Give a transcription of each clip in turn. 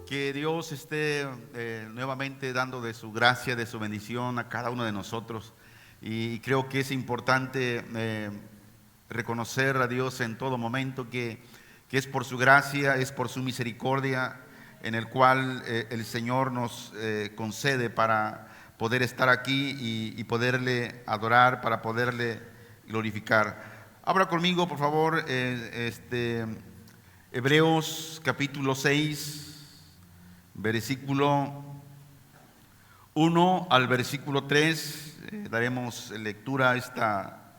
Que Dios esté nuevamente dando de su gracia, de su bendición a cada uno de nosotros. Y creo que es importante reconocer a Dios en todo momento que es por su gracia, es por su misericordia en el cual el Señor nos concede para poder estar aquí y poderle adorar, para poderle glorificar. Abra conmigo, por favor, Hebreos capítulo 6. Versículo 1 al versículo 3, daremos lectura a esta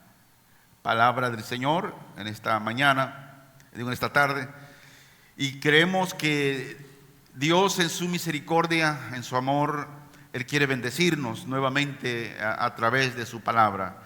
palabra del Señor en esta mañana, en esta tarde, y creemos que Dios en su misericordia, en su amor, Él quiere bendecirnos nuevamente a través de su palabra.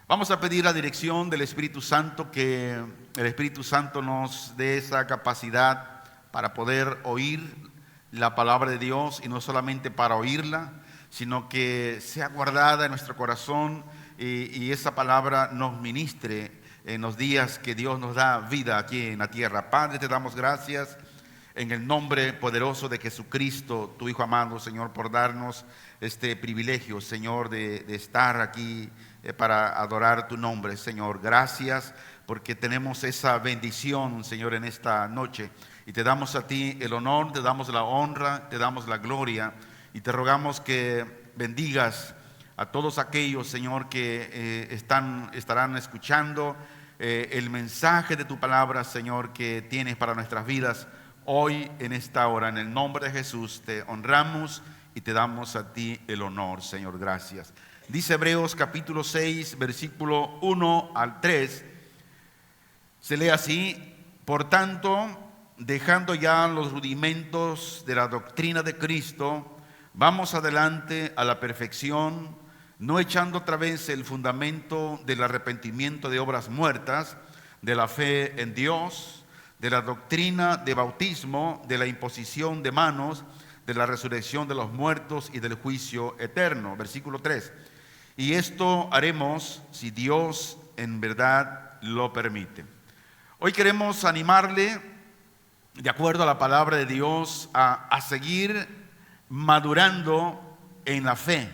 Vamos a pedir la dirección del Espíritu Santo, que el Espíritu Santo nos dé esa capacidad para poder oír la palabra de Dios, y no solamente para oírla, sino que sea guardada en nuestro corazón y esa palabra nos ministre en los días que Dios nos da vida aquí en la tierra. Padre, te damos gracias en el nombre poderoso de Jesucristo, tu Hijo amado, Señor, por darnos este privilegio, Señor, de estar aquí para adorar tu nombre, Señor. Gracias porque tenemos esa bendición, Señor, en esta noche. Y te damos a ti el honor, te damos la honra, te damos la gloria, y te rogamos que bendigas a todos aquellos, Señor, que estarán escuchando el mensaje de tu palabra, Señor, que tienes para nuestras vidas hoy en esta hora. En el nombre de Jesús te honramos y te damos a ti el honor, Señor. Gracias. Dice Hebreos capítulo 6, versículo 1 al 3. Se lee así: por tanto, dejando ya los rudimentos de la doctrina de Cristo, vamos adelante a la perfección, no echando otra vez el fundamento del arrepentimiento de obras muertas, de la fe en Dios, de la doctrina de bautismo, de la imposición de manos, de la resurrección de los muertos y del juicio eterno. Versículo 3. Y esto haremos si Dios en verdad lo permite. Hoy queremos animarle, de acuerdo a la palabra de Dios, a seguir madurando en la fe.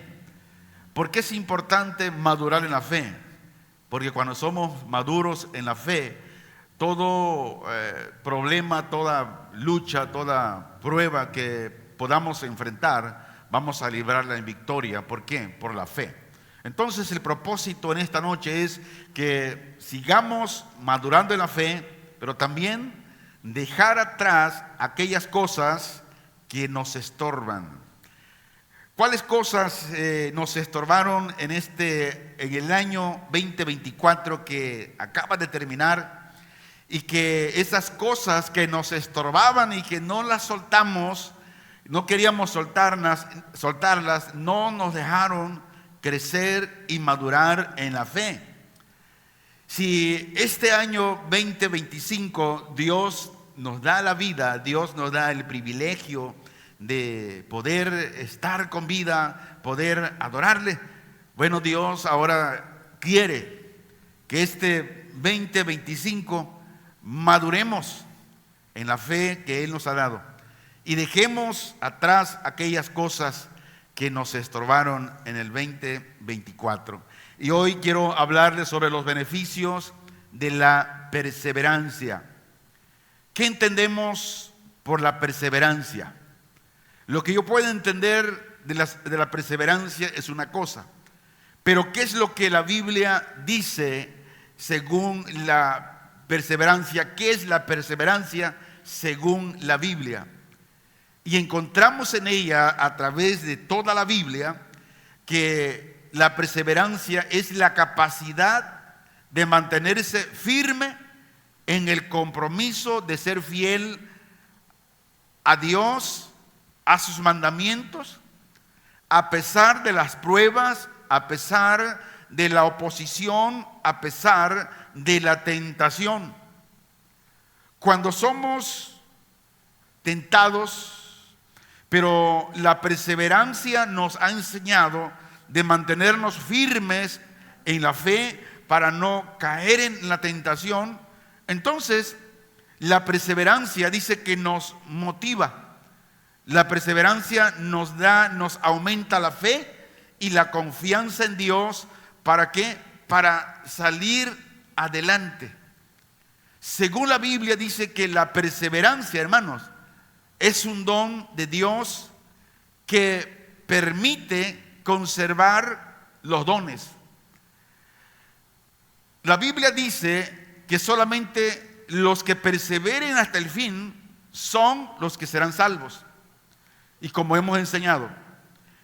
¿Por qué es importante madurar en la fe? Porque cuando somos maduros en la fe, todo problema, toda lucha, toda prueba que podamos enfrentar, vamos a librarla en victoria. ¿Por qué? Por la fe. Entonces el propósito en esta noche es que sigamos madurando en la fe, pero también dejar atrás aquellas cosas que nos estorban. ¿Cuáles cosas nos estorbaron en el año 2024 que acaba de terminar? Y que esas cosas que nos estorbaban y que no las soltamos, no queríamos soltarlas, no nos dejaron crecer y madurar en la fe. Si este año 2025 Dios nos da la vida, Dios nos da el privilegio de poder estar con vida, poder adorarle, bueno, Dios ahora quiere que este 2025 maduremos en la fe que Él nos ha dado y dejemos atrás aquellas cosas que nos estorbaron en el 2024. Y hoy quiero hablarles sobre los beneficios de la perseverancia. ¿Qué entendemos por la perseverancia? Lo que yo puedo entender de la perseverancia es una cosa, pero ¿qué es lo que la Biblia dice según la perseverancia? ¿Qué es la perseverancia según la Biblia? Y encontramos en ella, a través de toda la Biblia, que la perseverancia es la capacidad de mantenerse firme en el compromiso de ser fiel a Dios, a sus mandamientos, a pesar de las pruebas, a pesar de la oposición, a pesar de la tentación. Cuando somos tentados, pero la perseverancia nos ha enseñado de mantenernos firmes en la fe para no caer en la tentación. Entonces, la perseverancia dice que nos motiva. La perseverancia nos aumenta la fe y la confianza en Dios. ¿Para qué? Para salir adelante. Según la Biblia dice que la perseverancia, hermanos, es un don de Dios que permite conservar los dones. La Biblia dice que solamente los que perseveren hasta el fin son los que serán salvos. Y como hemos enseñado,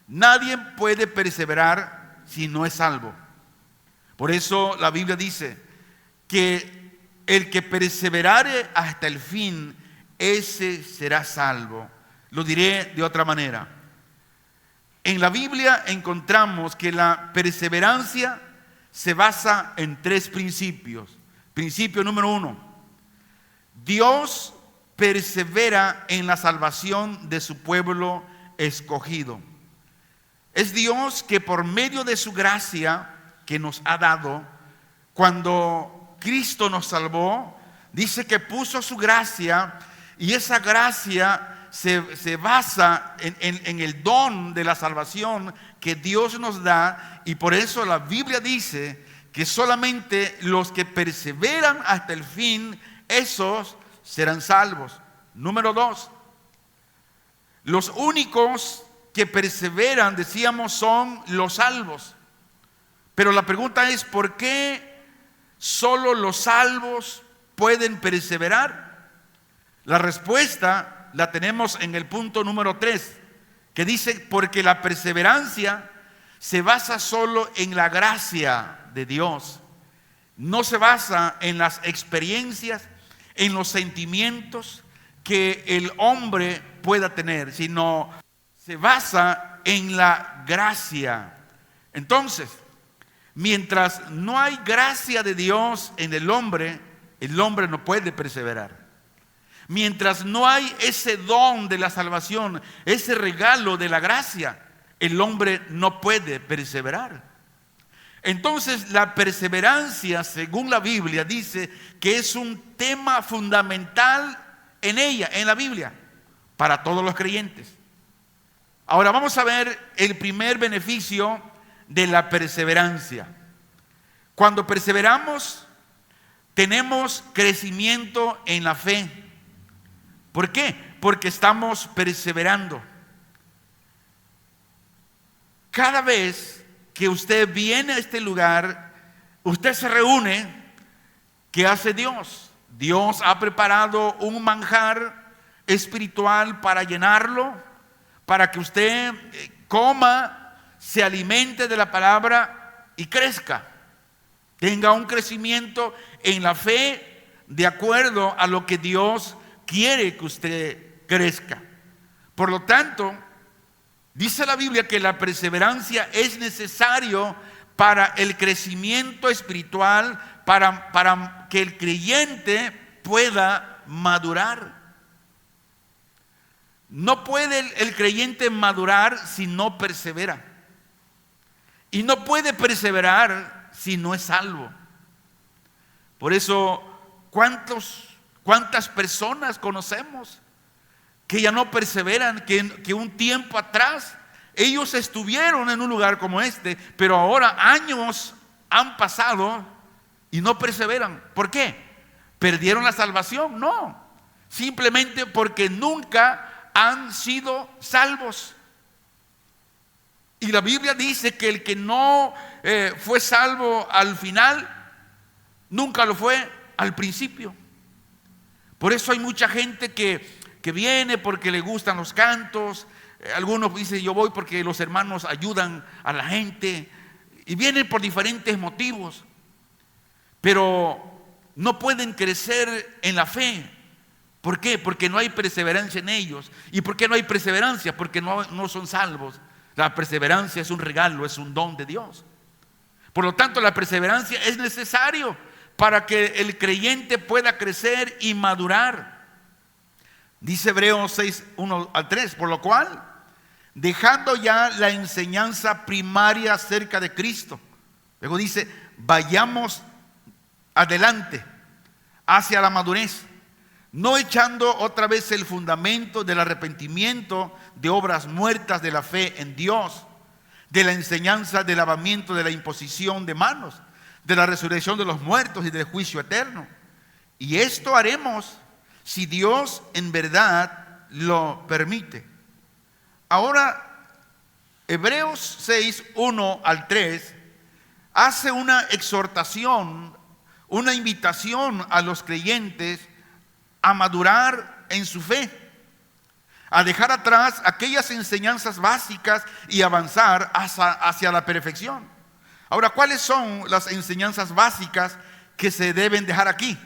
nadie puede perseverar si no es salvo. Por eso la Biblia dice que el que perseverare hasta el fin, ese será salvo. Lo diré de otra manera. En la Biblia encontramos que la perseverancia se basa en 3 principios. Principio número 1: Dios persevera en la salvación de su pueblo escogido. Es Dios que por medio de su gracia que nos ha dado, cuando Cristo nos salvó, dice que puso su gracia, y esa gracia se basa en el don de la salvación que Dios nos da. Y por eso la Biblia dice que solamente los que perseveran hasta el fin, esos serán salvos. Número 2, los únicos que perseveran, decíamos, son los salvos. Pero la pregunta es, ¿por qué solo los salvos pueden perseverar? La respuesta la tenemos en el punto número 3, que dice: porque la perseverancia se basa solo en la gracia de Dios. No se basa en las experiencias, en los sentimientos que el hombre pueda tener, sino se basa en la gracia. Entonces, mientras no hay gracia de Dios en el hombre no puede perseverar. Mientras no hay ese don de la salvación, ese regalo de la gracia, el hombre no puede perseverar. Entonces, la perseverancia, según la Biblia, dice que es un tema fundamental en ella, en la Biblia, para todos los creyentes. Ahora vamos a ver el primer beneficio de la perseverancia. Cuando perseveramos, tenemos crecimiento en la fe. ¿Por qué? Porque estamos perseverando. Cada vez que usted viene a este lugar, usted se reúne, ¿qué hace Dios? Dios ha preparado un manjar espiritual para llenarlo, para que usted coma, se alimente de la palabra y crezca. Tenga un crecimiento en la fe de acuerdo a lo que Dios quiere que usted crezca. Por lo tanto, dice la Biblia que la perseverancia es necesario para el crecimiento espiritual, para que el creyente pueda madurar. No puede el creyente madurar si no persevera. Y no puede perseverar si no es salvo. Por eso, ¿cuántas personas conocemos que ya no perseveran, que un tiempo atrás ellos estuvieron en un lugar como este, pero ahora años han pasado y no perseveran? ¿Por qué? ¿Perdieron la salvación? No, simplemente porque nunca han sido salvos. Y la Biblia dice que el que no fue salvo al final, nunca lo fue al principio. Por eso hay mucha gente que que viene porque le gustan los cantos. Algunos dicen, yo voy porque los hermanos ayudan a la gente. Y vienen por diferentes motivos. Pero no pueden crecer en la fe. ¿Por qué? Porque no hay perseverancia en ellos. ¿Y por qué no hay perseverancia? Porque no son salvos. La perseverancia es un regalo, es un don de Dios. Por lo tanto, la perseverancia es necesario para que el creyente pueda crecer y madurar. Dice Hebreos 6, 1 al 3, por lo cual, dejando ya la enseñanza primaria acerca de Cristo, luego dice, vayamos adelante hacia la madurez, no echando otra vez el fundamento del arrepentimiento de obras muertas de la fe en Dios, de la enseñanza del lavamiento de la imposición de manos, de la resurrección de los muertos y del juicio eterno. Y esto haremos si Dios en verdad lo permite. Ahora, Hebreos 6, 1 al 3 hace una exhortación, una invitación a los creyentes a madurar en su fe, a dejar atrás aquellas enseñanzas básicas y avanzar hacia la perfección. Ahora, ¿cuáles son las enseñanzas básicas que se deben dejar aquí?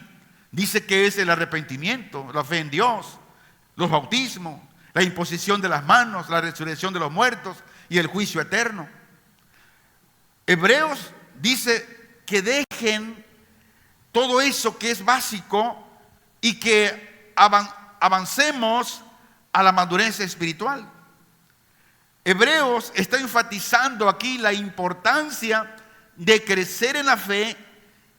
Dice que es el arrepentimiento, la fe en Dios, los bautismos, la imposición de las manos, la resurrección de los muertos y el juicio eterno. Hebreos dice que dejen todo eso que es básico y que avancemos a la madurez espiritual. Hebreos está enfatizando aquí la importancia de crecer en la fe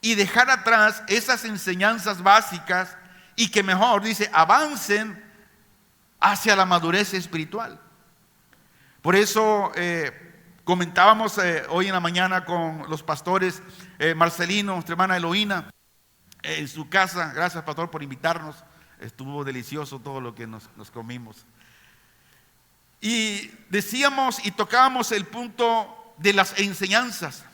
y dejar atrás esas enseñanzas básicas y que mejor, dice, avancen hacia la madurez espiritual. Por eso comentábamos hoy en la mañana con los pastores Marcelino, nuestra hermana Eloína, en su casa. Gracias, pastor, por invitarnos. Estuvo delicioso todo lo que nos comimos. Y decíamos y tocábamos el punto de las enseñanzas.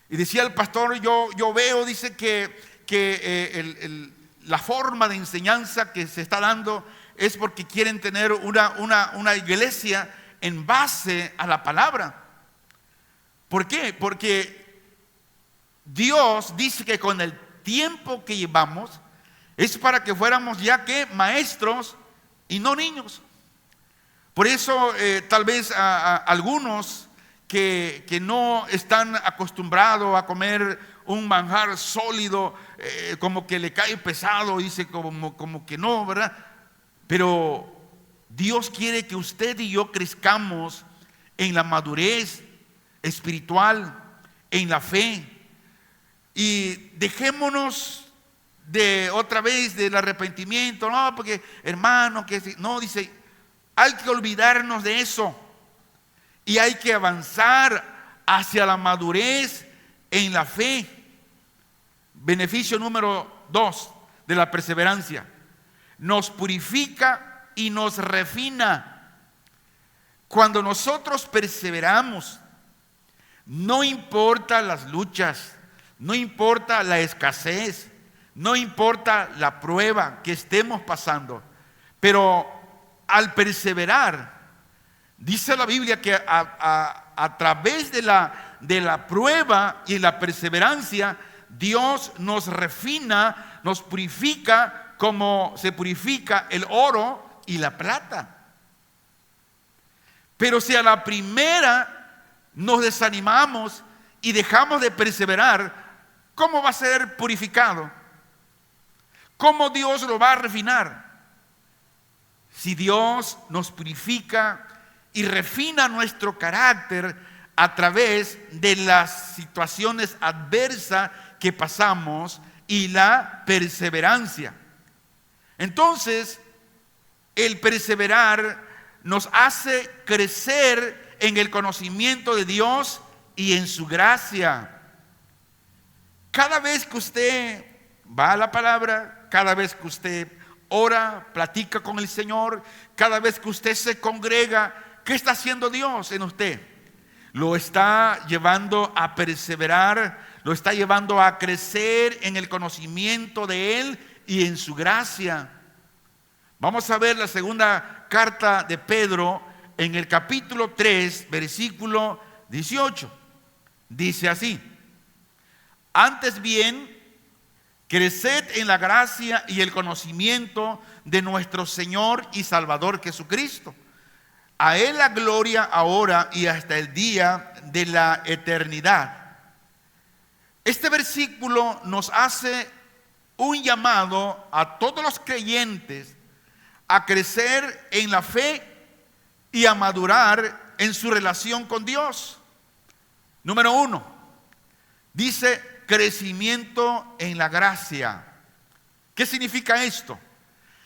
Y decía el pastor, yo veo, dice que la forma de enseñanza que se está dando es porque quieren tener una iglesia en base a la palabra. ¿Por qué? Porque Dios dice que con el tiempo que llevamos es para que fuéramos ya que maestros y no niños. Por eso tal vez a algunos que no están acostumbrados a comer un manjar sólido, como que le cae pesado, dice como que no, ¿verdad? Pero Dios quiere que usted y yo crezcamos en la madurez espiritual, en la fe, y dejémonos de otra vez del arrepentimiento. No, porque hermano, no, dice, hay que olvidarnos de eso y hay que avanzar hacia la madurez en la fe. Beneficio número 2 de la perseverancia: nos purifica y nos refina. Cuando nosotros perseveramos, no importa las luchas, no importa la escasez, no importa la prueba que estemos pasando, pero al perseverar, dice la Biblia que a través de la prueba y la perseverancia, Dios nos refina, nos purifica como se purifica el oro y la plata. Pero si a la primera nos desanimamos y dejamos de perseverar, ¿cómo va a ser purificado? ¿Cómo Dios lo va a refinar? Si Dios nos purifica y refina nuestro carácter a través de las situaciones adversas que pasamos y la perseverancia. Entonces, el perseverar nos hace crecer en el conocimiento de Dios y en su gracia. Cada vez que usted va a la palabra, cada vez que usted ora, platica con el Señor, cada vez que usted se congrega, ¿qué está haciendo Dios en usted? Lo está llevando a perseverar, lo está llevando a crecer en el conocimiento de Él y en su gracia. Vamos a ver la segunda carta de Pedro en el capítulo 3, versículo 18. Dice así: antes bien, creced en la gracia y el conocimiento de nuestro Señor y Salvador Jesucristo. A Él la gloria ahora y hasta el día de la eternidad. Este versículo nos hace un llamado a todos los creyentes a crecer en la fe y a madurar en su relación con Dios. Número 1, dice crecimiento en la gracia. ¿Qué significa esto?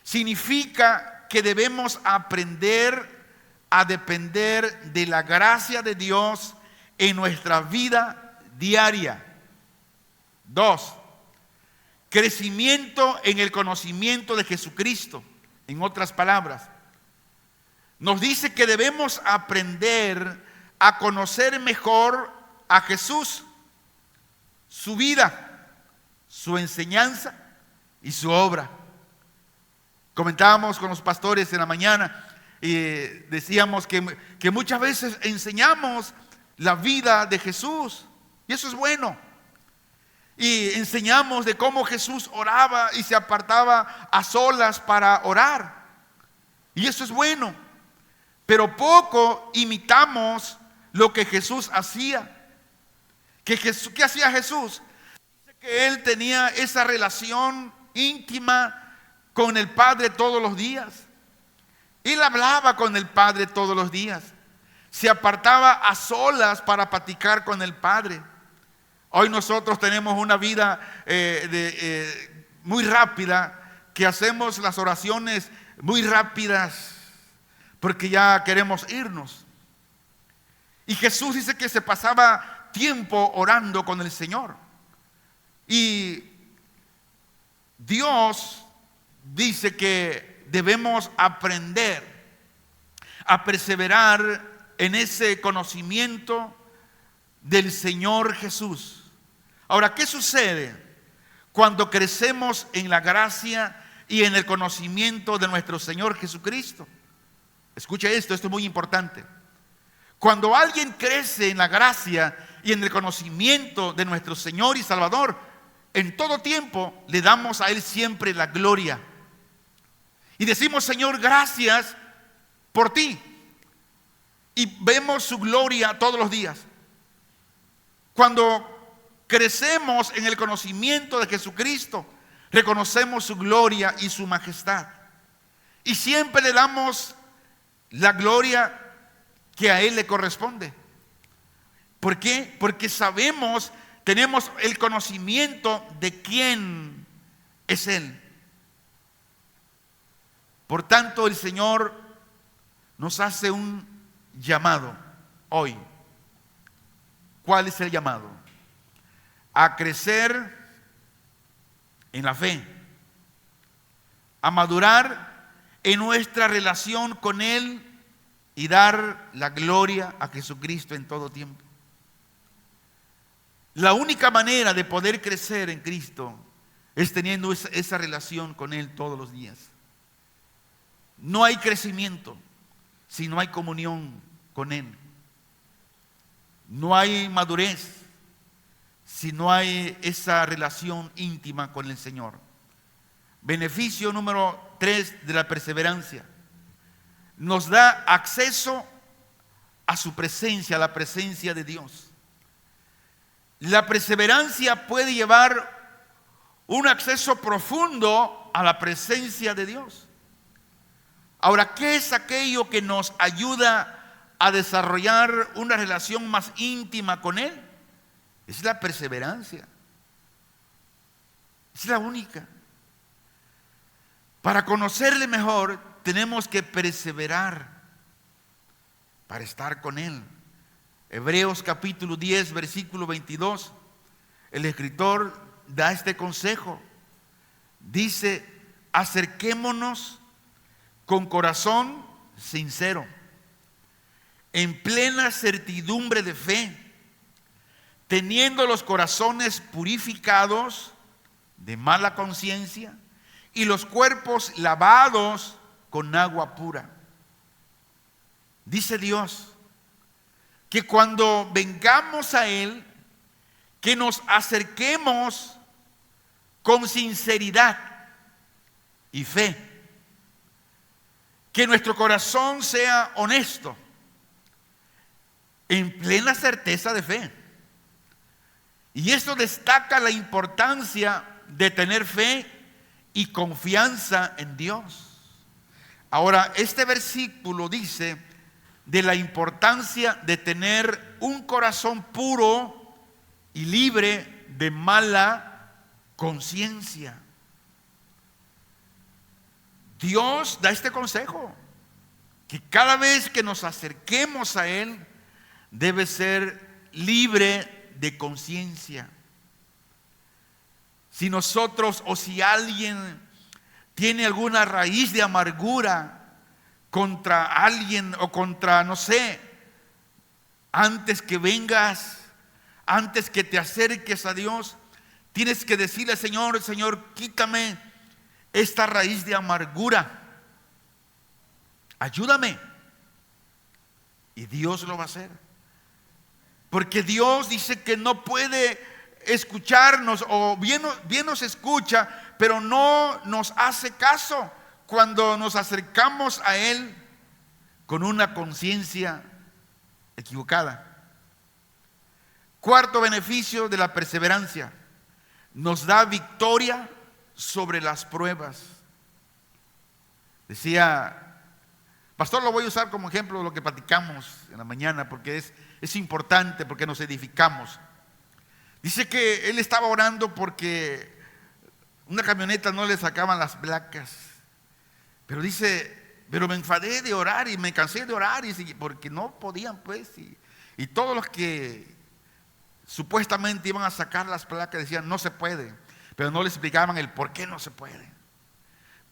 Significa que debemos aprender a depender de la gracia de Dios en nuestra vida diaria. 2, crecimiento en el conocimiento de Jesucristo. En otras palabras, nos dice que debemos aprender a conocer mejor a Jesús, su vida, su enseñanza y su obra. Comentábamos con los pastores en la mañana y decíamos que muchas veces enseñamos la vida de Jesús, y eso es bueno. Y enseñamos de cómo Jesús oraba y se apartaba a solas para orar, y eso es bueno. Pero poco imitamos lo que Jesús hacía. ¿Qué hacía Jesús? Dice que Él tenía esa relación íntima con el Padre todos los días. Él hablaba con el Padre todos los días. Se apartaba a solas para platicar con el Padre. Hoy nosotros tenemos una vida muy rápida, que hacemos las oraciones muy rápidas porque ya queremos irnos. Y Jesús dice que se pasaba tiempo orando con el Señor. Y Dios dice que debemos aprender a perseverar en ese conocimiento del Señor Jesús. Ahora, ¿qué sucede cuando crecemos en la gracia y en el conocimiento de nuestro Señor Jesucristo? Escucha esto es muy importante. Cuando alguien crece en la gracia y en el conocimiento de nuestro Señor y Salvador, en todo tiempo le damos a Él siempre la gloria. Y decimos: Señor, gracias por ti. Y vemos su gloria todos los días. Cuando crecemos en el conocimiento de Jesucristo, reconocemos su gloria y su majestad. Y siempre le damos la gloria que a Él le corresponde. ¿Por qué? Porque sabemos, tenemos el conocimiento de quién es Él. Por tanto, el Señor nos hace un llamado hoy. ¿Cuál es el llamado? A crecer en la fe, a madurar en nuestra relación con Él y dar la gloria a Jesucristo en todo tiempo. La única manera de poder crecer en Cristo es teniendo esa relación con Él todos los días. No hay crecimiento si no hay comunión con Él. No hay madurez si no hay esa relación íntima con el Señor. Beneficio número 3 de la perseverancia: nos da acceso a su presencia, a la presencia de Dios. La perseverancia puede llevar un acceso profundo a la presencia de Dios. Ahora, ¿qué es aquello que nos ayuda a desarrollar una relación más íntima con Él? Es la perseverancia. Es la única. Para conocerle mejor, tenemos que perseverar para estar con Él. Hebreos capítulo 10, versículo 22, el escritor da este consejo. Dice: acerquémonos con corazón sincero, en plena certidumbre de fe, teniendo los corazones purificados de mala conciencia y los cuerpos lavados con agua pura. Dice Dios que cuando vengamos a Él, que nos acerquemos con sinceridad y fe, que nuestro corazón sea honesto, en plena certeza de fe. Y esto destaca la importancia de tener fe y confianza en Dios. Ahora, este versículo dice de la importancia de tener un corazón puro y libre de mala conciencia. Dios da este consejo, que cada vez que nos acerquemos a Él, debe ser libre de conciencia. Si nosotros o si alguien tiene alguna raíz de amargura contra alguien o contra, no sé, antes que vengas, antes que te acerques a Dios, tienes que decirle al Señor: Señor, quítame esta raíz de amargura, ayúdame. Y Dios lo va a hacer, porque Dios dice que no puede escucharnos, o bien nos escucha, pero no nos hace caso cuando nos acercamos a Él con una conciencia equivocada. Cuarto beneficio de la perseverancia: nos da victoria sobre las pruebas. Decía, pastor, lo voy a usar como ejemplo de lo que platicamos en la mañana, porque es importante, porque nos edificamos. Dice que él estaba orando porque una camioneta no le sacaban las placas, pero dice, pero me enfadé de orar y me cansé de orar, porque no podían, pues, y todos los que supuestamente iban a sacar las placas decían: no se puede, pero no le explicaban el por qué no se puede.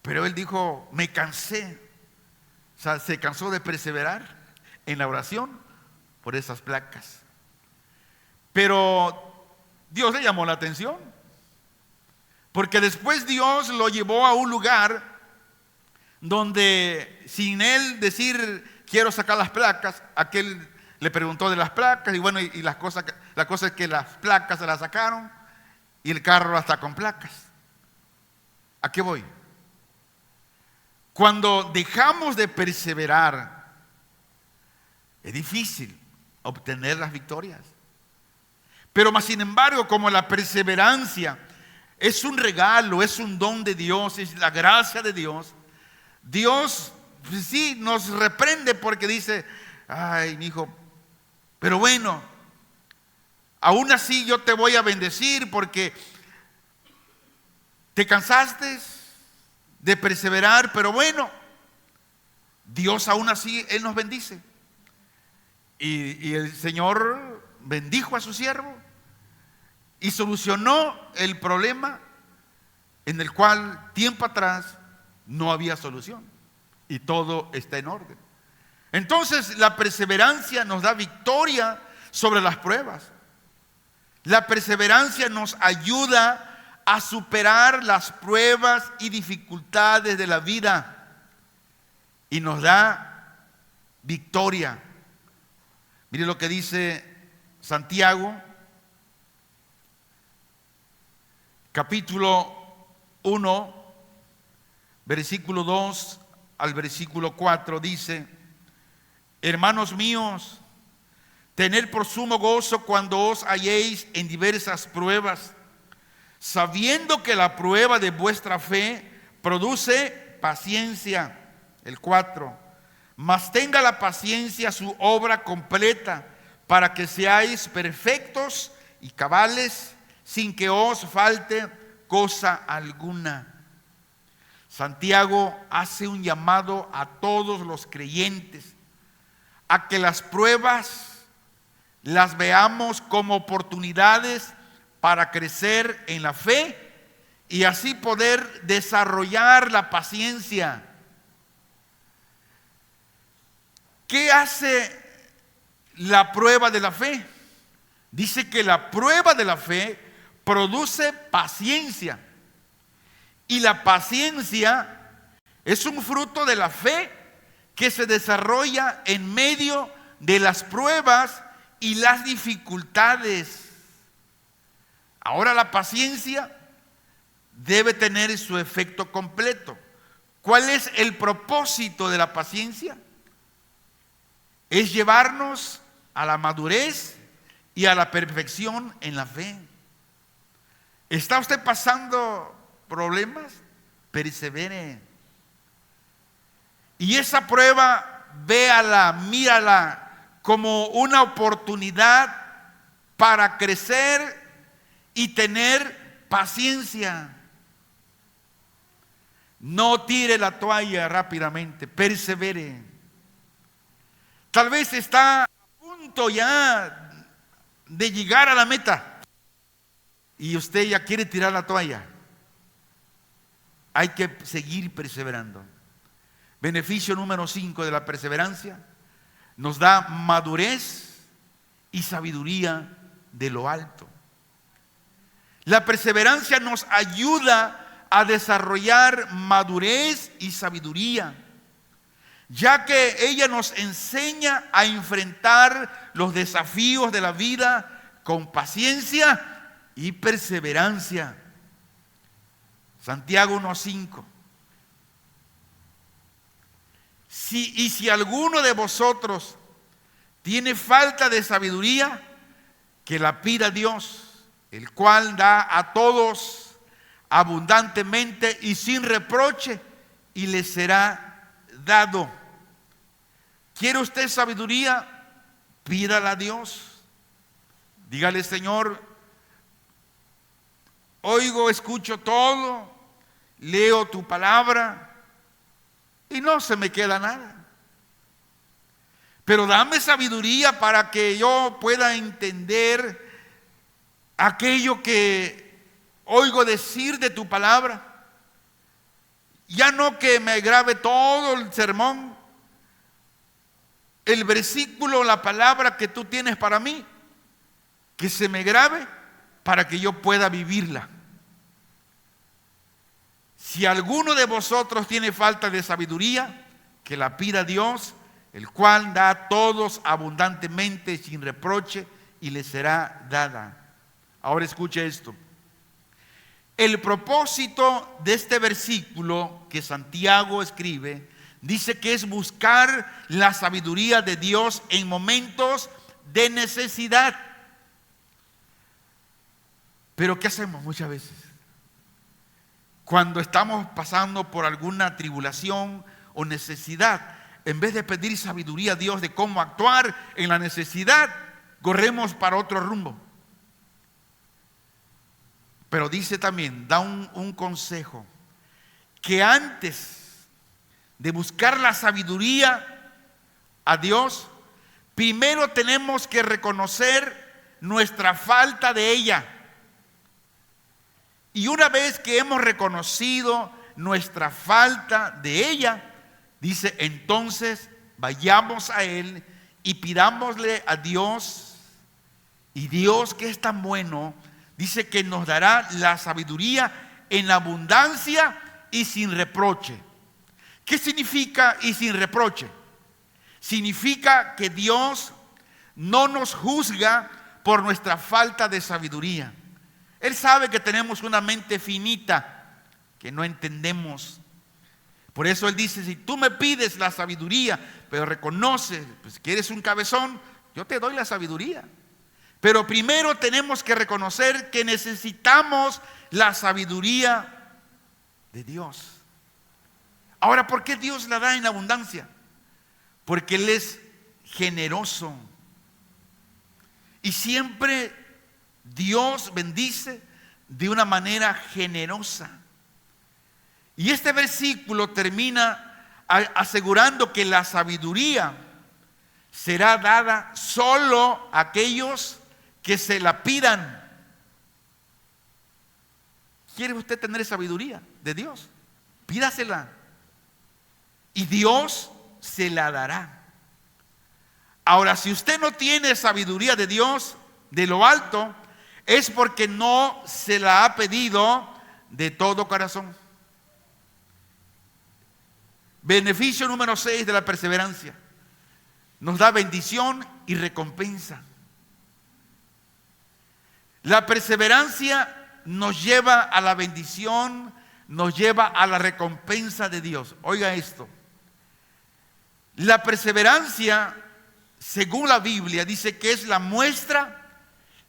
Pero él dijo: me cansé. O sea, se cansó de perseverar en la oración por esas placas. Pero Dios le llamó la atención, porque después Dios lo llevó a un lugar donde, sin él decir quiero sacar las placas, aquel le preguntó de las placas, y bueno, y la cosa es que las placas se las sacaron y el carro está con placas. ¿A qué voy? Cuando dejamos de perseverar, es difícil obtener las victorias. Pero más sin embargo, como la perseverancia es un regalo, es un don de Dios, es la gracia de Dios, Dios sí nos reprende porque dice: ay, mi hijo, pero bueno, aún así yo te voy a bendecir porque te cansaste de perseverar, pero bueno, Dios aún así, Él nos bendice. Y el Señor bendijo a su siervo y solucionó el problema en el cual tiempo atrás no había solución, y todo está en orden. Entonces, la perseverancia nos da victoria sobre las pruebas. La perseverancia nos ayuda a superar las pruebas y dificultades de la vida y nos da victoria. Mire lo que dice Santiago, capítulo 1, versículo 2 al versículo 4, dice: hermanos míos, tened por sumo gozo cuando os halléis en diversas pruebas, sabiendo que la prueba de vuestra fe produce paciencia. El 4, mas tenga la paciencia su obra completa, para que seáis perfectos y cabales, sin que os falte cosa alguna. Santiago hace un llamado a todos los creyentes a que las pruebas las veamos como oportunidades para crecer en la fe y así poder desarrollar la paciencia. ¿Qué hace la prueba de la fe? Dice que la prueba de la fe produce paciencia, y la paciencia Es un fruto de la fe que se desarrolla en medio de las pruebas y las dificultades. Ahora la paciencia debe tener su efecto completo. ¿Cuál es el propósito de la paciencia? Es llevarnos a la madurez y a la perfección en la fe. ¿Está usted pasando problemas? Persevere. Y esa prueba, véala, mírala como una oportunidad para crecer y tener paciencia. No tire la toalla rápidamente, persevere. Tal vez está a punto ya de llegar a la meta y usted ya quiere tirar la toalla. Hay que seguir perseverando. Beneficio número 5 de la perseverancia: nos da madurez y sabiduría de lo alto. La perseverancia nos ayuda a desarrollar madurez y sabiduría, ya que ella nos enseña a enfrentar los desafíos de la vida con paciencia y perseverancia. Santiago 1:5. Si alguno de vosotros tiene falta de sabiduría, que la pida a Dios, el cual da a todos abundantemente y sin reproche, y le será dado. ¿Quiere usted sabiduría? Pídala a Dios. Dígale: Señor, oigo, escucho todo, leo tu palabra y no se me queda nada. Pero dame sabiduría para que yo pueda entender aquello que oigo decir de tu palabra. Ya no que me grabe todo el sermón, el versículo, la palabra que tú tienes para mí, que se me grabe para que yo pueda vivirla. Si alguno de vosotros tiene falta de sabiduría, que la pida a Dios, el cual da a todos abundantemente sin reproche, y le será dada. Ahora escuche esto. El propósito de este versículo que Santiago escribe, dice que es buscar la sabiduría de Dios en momentos de necesidad. Pero ¿qué hacemos muchas veces? Cuando estamos pasando por alguna tribulación o necesidad, en vez de pedir sabiduría a Dios de cómo actuar en la necesidad, corremos para otro rumbo. Pero dice también, da un consejo, que antes de buscar la sabiduría a Dios, primero tenemos que reconocer nuestra falta de ella. Y una vez que hemos reconocido nuestra falta de ella, dice, entonces vayamos a Él y pidámosle a Dios. Y Dios, que es tan bueno, dice que nos dará la sabiduría en abundancia y sin reproche. ¿Qué significa y sin reproche? Significa que Dios no nos juzga por nuestra falta de sabiduría. Él sabe que tenemos una mente finita, que no entendemos. Por eso Él dice, si tú me pides la sabiduría, pero reconoces pues, que eres un cabezón, yo te doy la sabiduría. Pero primero tenemos que reconocer que necesitamos la sabiduría de Dios. Ahora, ¿por qué Dios la da en abundancia? Porque Él es generoso. Y siempre Dios bendice de una manera generosa. Y este versículo termina asegurando que la sabiduría será dada solo a aquellos que se la pidan. ¿Quiere usted tener sabiduría de Dios? Pídasela. Y Dios se la dará. Ahora, si usted no tiene sabiduría de Dios, de lo alto, es porque no se la ha pedido de todo corazón. Beneficio número 6 de la perseverancia: nos da bendición y recompensa. La perseverancia nos lleva a la bendición, nos lleva a la recompensa de Dios. Oiga esto: la perseverancia, según la Biblia, dice que es la muestra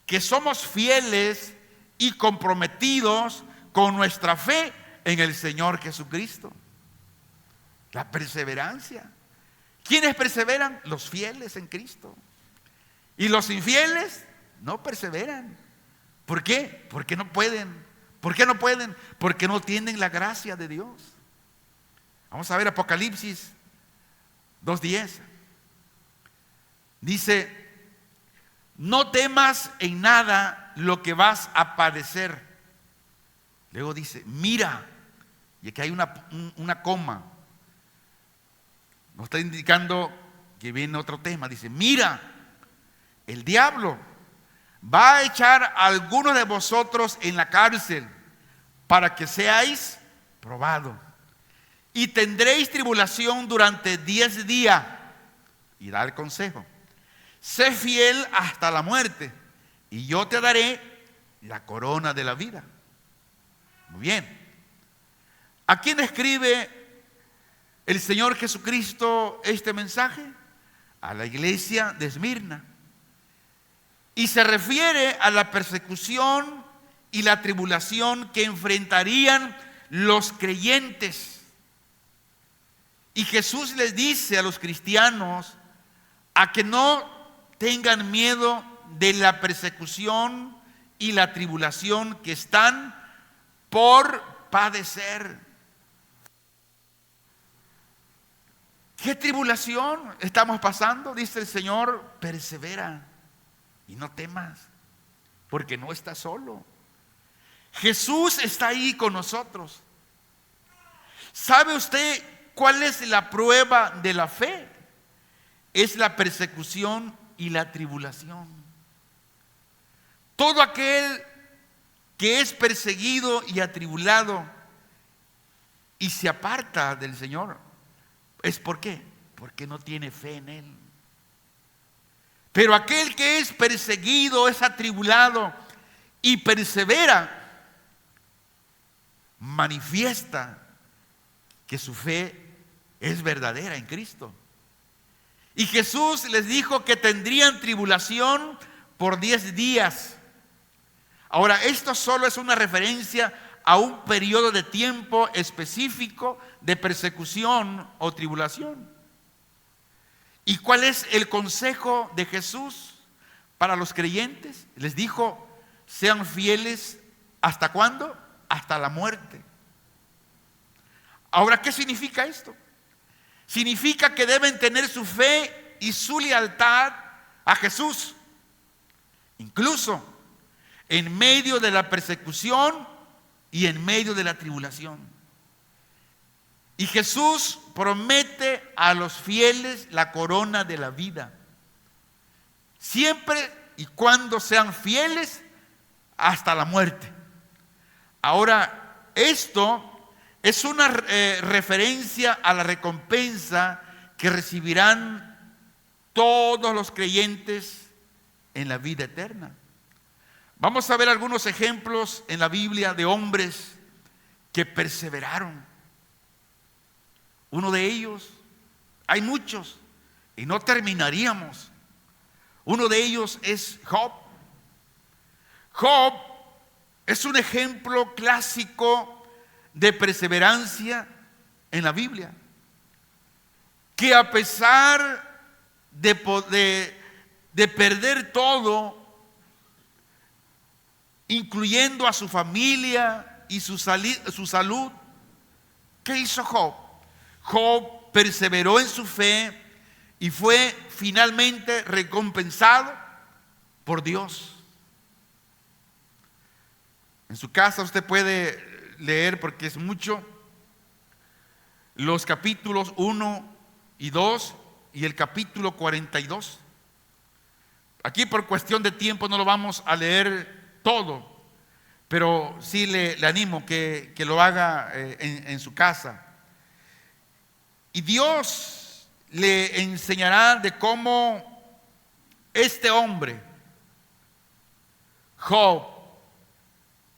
que somos fieles y comprometidos con nuestra fe en el Señor Jesucristo. La perseverancia. ¿Quiénes perseveran? Los fieles en Cristo. Y los infieles no perseveran. ¿Por qué? Porque no pueden. ¿Por qué no pueden? Porque no tienen la gracia de Dios. Vamos a ver Apocalipsis 2:10. Dice: no temas en nada lo que vas a padecer. Luego dice: mira, y aquí hay una coma. Nos está indicando que viene otro tema. Dice: mira, el diablo va a echar a algunos de vosotros en la cárcel para que seáis probados. Y tendréis tribulación durante 10 días. Y da el consejo: sé fiel hasta la muerte, y yo te daré la corona de la vida. Muy bien. ¿A quién escribe el Señor Jesucristo este mensaje? A la iglesia de Esmirna. Y se refiere a la persecución y la tribulación que enfrentarían los creyentes. Y Jesús les dice a los cristianos a que no tengan miedo de la persecución y la tribulación que están por padecer. ¿Qué tribulación estamos pasando? Dice el Señor: persevera y no temas, porque no estás solo. Jesús está ahí con nosotros. ¿Sabe usted cuál es la prueba de la fe? Es la persecución y la tribulación. Todo aquel que es perseguido y atribulado y se aparta del Señor, ¿es por qué? Porque no tiene fe en Él. Pero aquel que es perseguido, es atribulado y persevera, manifiesta que su fe es verdadera en Cristo. Y Jesús les dijo que tendrían tribulación por 10 días. Ahora, esto solo es una referencia a un periodo de tiempo específico de persecución o tribulación. ¿Y cuál es el consejo de Jesús para los creyentes? Les dijo: sean fieles, ¿hasta cuándo? Hasta la muerte. Ahora, ¿qué significa esto? Significa que deben tener su fe y su lealtad a Jesús, incluso en medio de la persecución y en medio de la tribulación. Y Jesús promete a los fieles la corona de la vida, siempre y cuando sean fieles hasta la muerte. Ahora, esto es una referencia a la recompensa que recibirán todos los creyentes en la vida eterna. Vamos a ver algunos ejemplos en la Biblia de hombres que perseveraron. Uno de ellos, hay muchos y no terminaríamos. Uno de ellos es Job. Job es un ejemplo clásico de perseverancia en la Biblia, que a pesar de perder todo, incluyendo a su familia y su salud, ¿qué hizo Job? Job perseveró en su fe y fue finalmente recompensado por Dios. En su casa usted puede leer, porque es mucho, los capítulos 1 y 2 y el capítulo 42. Aquí por cuestión de tiempo no lo vamos a leer todo, pero sí le animo que lo haga en su casa. Y Dios le enseñará de cómo este hombre, Job,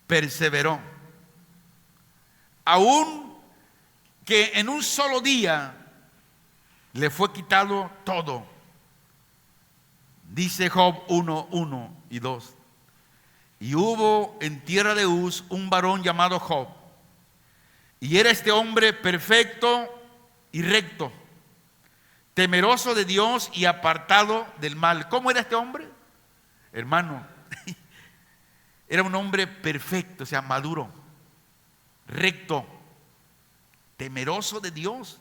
perseveró. Aún que en un solo día le fue quitado todo. Dice Job 1:1 y 2. Y hubo en tierra de Uz un varón llamado Job. Y era este hombre perfecto y recto, temeroso de Dios y apartado del mal. ¿Cómo era este hombre? Hermano, era un hombre perfecto, o sea, maduro, recto, temeroso de Dios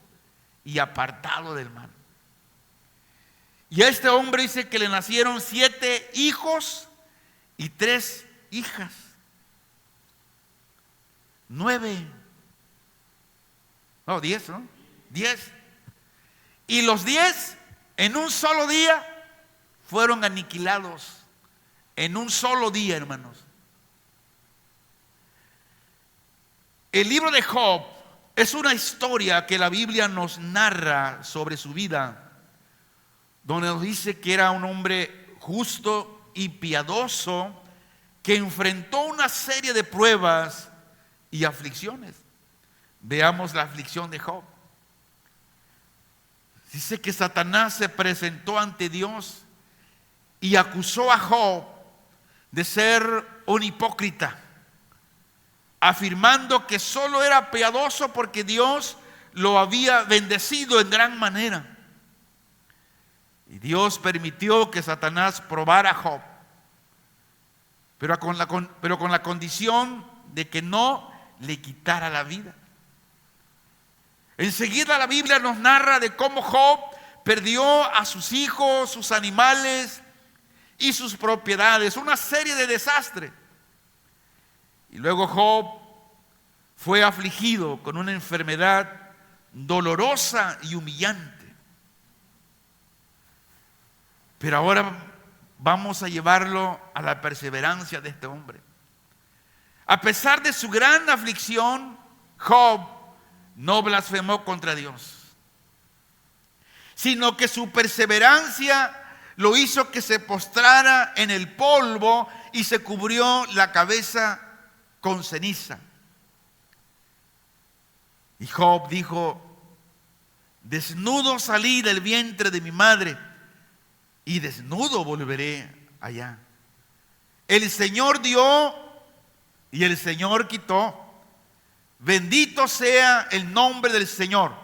y apartado del mal. Y a este hombre dice que le nacieron 7 hijos y 3 hijas. 10, ¿no? 10. Y los 10 en un solo día fueron aniquilados. En un solo día, hermanos. El libro de Job es una historia que la Biblia nos narra sobre su vida, donde nos dice que era un hombre justo y piadoso que enfrentó una serie de pruebas y aflicciones. Veamos la aflicción de Job. Dice que Satanás se presentó ante Dios y acusó a Job de ser un hipócrita, afirmando que solo era piadoso porque Dios lo había bendecido en gran manera. Y Dios permitió que Satanás probara a Job, pero con la condición de que no le quitara la vida. Enseguida la Biblia nos narra de cómo Job perdió a sus hijos, sus animales y sus propiedades, una serie de desastres. Y luego Job fue afligido con una enfermedad dolorosa y humillante. Pero ahora vamos a llevarlo a la perseverancia de este hombre. A pesar de su gran aflicción, Job no blasfemó contra Dios, sino que su perseverancia lo hizo que se postrara en el polvo y se cubrió la cabeza con ceniza. Y Job dijo: desnudo salí del vientre de mi madre y desnudo volveré allá. El Señor dio y el Señor quitó. Bendito sea el nombre del Señor.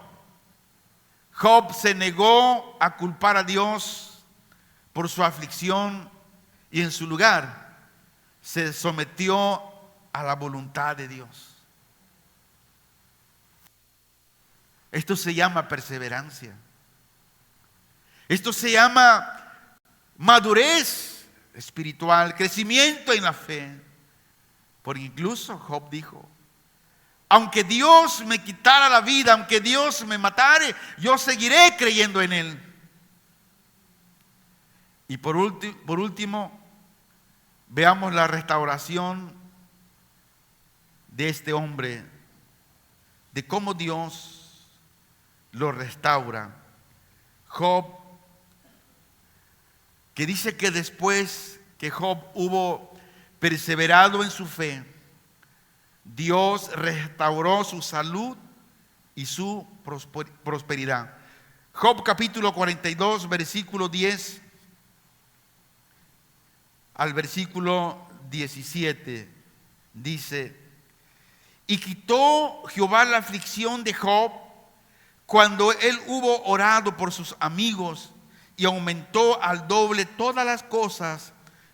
Job se negó a culpar a Dios por su aflicción y en su lugar se sometió a la voluntad de Dios. Esto se llama perseverancia. Esto se llama madurez espiritual, crecimiento en la fe. Porque incluso Job dijo: aunque Dios me quitara la vida, aunque Dios me matare, yo seguiré creyendo en Él. Y por último, veamos la restauración de este hombre, de cómo Dios lo restaura. Job, que dice que después que Job hubo perseverado en su fe, Dios restauró su salud y su prosperidad. Job capítulo 42, versículo 10 al versículo 17 dice: y quitó Jehová la aflicción de Job cuando él hubo orado por sus amigos, y aumentó al doble todas las cosas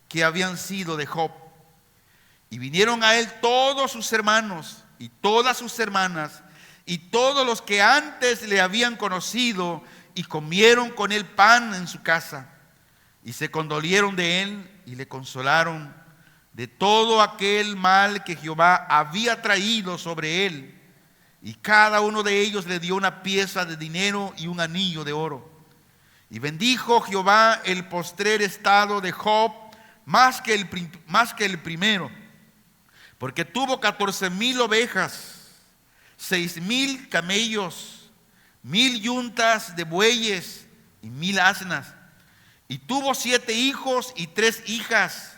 que habían sido de Job. Y vinieron a él todos sus hermanos y todas sus hermanas y todos los que antes le habían conocido, y comieron con él pan en su casa. Y se condolieron de él y le consolaron de todo aquel mal que Jehová había traído sobre él. Y cada uno de ellos le dio una pieza de dinero y un anillo de oro. Y bendijo Jehová el postrer estado de Job más que el primero, porque tuvo 14,000 ovejas, 6,000 camellos, 1000 yuntas de bueyes y 1000 asnas. Y tuvo 7 hijos y 3 hijas.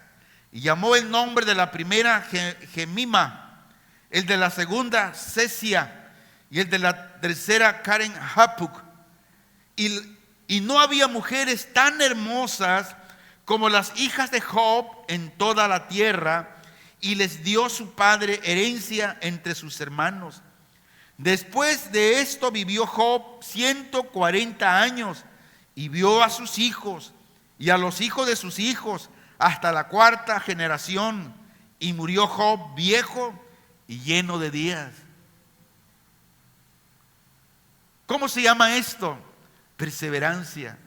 Y llamó el nombre de la primera Jemima, el de la segunda Sesia, y el de la tercera Karen Hapuk. Y no había mujeres tan hermosas como las hijas de Job en toda la tierra, y les dio su padre herencia entre sus hermanos. Después de esto vivió Job 140 años y vio a sus hijos y a los hijos de sus hijos hasta la 4ª generación, y murió Job viejo y lleno de días. ¿Cómo se llama esto? Perseverancia.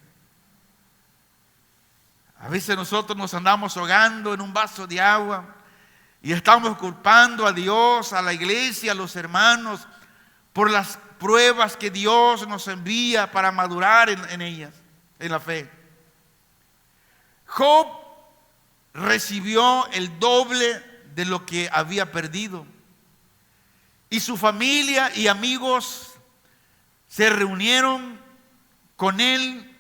A veces nosotros nos andamos ahogando en un vaso de agua y estamos culpando a Dios, a la iglesia, a los hermanos por las pruebas que Dios nos envía para madurar en ellas, en la fe. Job recibió el doble de lo que había perdido, y su familia y amigos se reunieron con él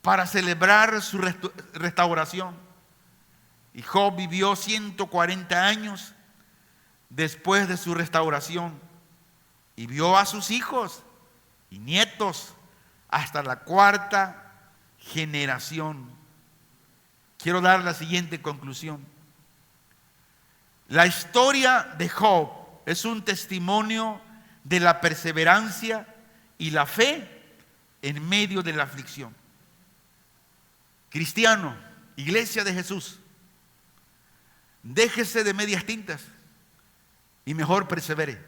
para celebrar su restauración. Y Job vivió 140 años después de su restauración, y vio a sus hijos y nietos hasta la 4ª generación. Quiero dar la siguiente conclusión. La historia de Job es un testimonio de la perseverancia y la fe en medio de la aflicción. Cristiano, iglesia de Jesús, déjese de medias tintas y mejor persevere.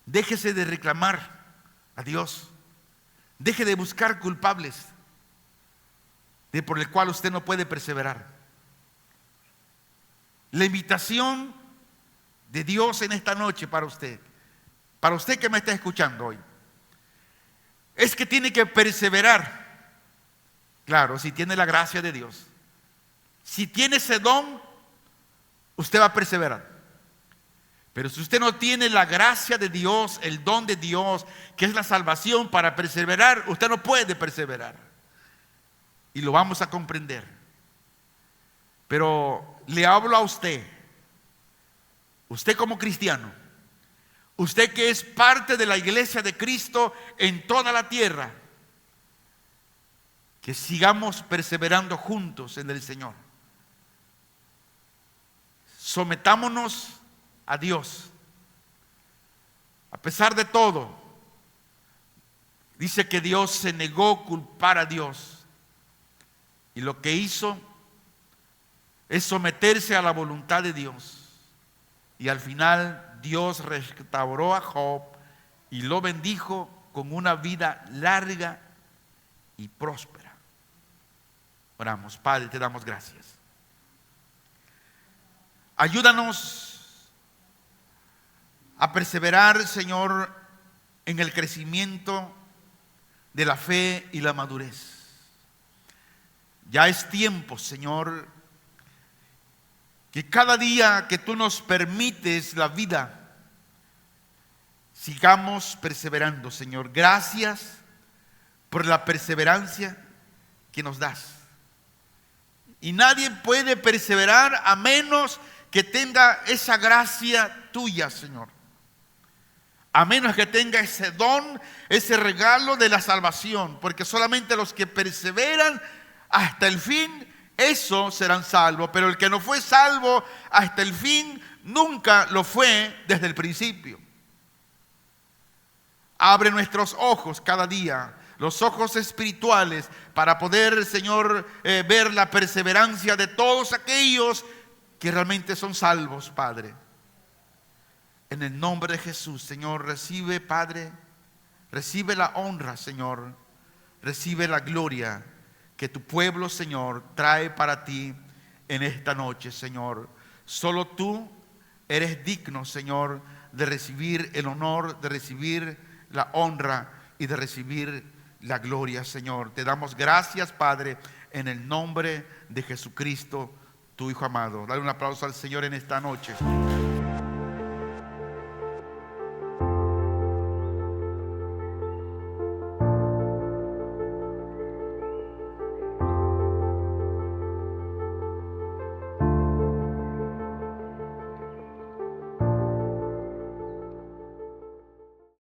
Déjese de reclamar a Dios. Deje de buscar culpables por el cual usted no puede perseverar. La invitación de Dios en esta noche para usted que me está escuchando hoy, es que tiene que perseverar. Claro, si tiene la gracia de Dios, si tiene ese don, usted va a perseverar. Pero si usted no tiene la gracia de Dios, el don de Dios, que es la salvación para perseverar, usted no puede perseverar. Y lo vamos a comprender. Pero le hablo a usted como cristiano, usted que es parte de la iglesia de Cristo en toda la tierra, que sigamos perseverando juntos en el Señor. Sometámonos a Dios. A pesar de todo, dice que Dios se negó a culpar a Dios. Y lo que hizo es someterse a la voluntad de Dios. Y al final Dios restauró a Job y lo bendijo con una vida larga y próspera. Oramos. Padre, te damos gracias. Ayúdanos a perseverar, Señor, en el crecimiento de la fe y la madurez. Ya es tiempo, Señor, que cada día que tú nos permites la vida, sigamos perseverando, Señor. Gracias por la perseverancia que nos das. Y nadie puede perseverar a menos que tenga esa gracia tuya, Señor. A menos que tenga ese don, ese regalo de la salvación. Porque solamente los que perseveran hasta el fin, esos serán salvos. Pero el que no fue salvo hasta el fin, nunca lo fue desde el principio. Abre nuestros ojos cada día, los ojos espirituales, para poder, Señor, ver la perseverancia de todos aquellos que realmente son salvos, Padre. En el nombre de Jesús, Señor, recibe, Padre, recibe la honra, Señor, recibe la gloria que tu pueblo, Señor, trae para ti en esta noche, Señor. Solo tú eres digno, Señor, de recibir el honor, de recibir la honra y de recibir la gloria, Señor. Te damos gracias, Padre, en el nombre de Jesucristo, tu Hijo amado. Dale un aplauso al Señor en esta noche.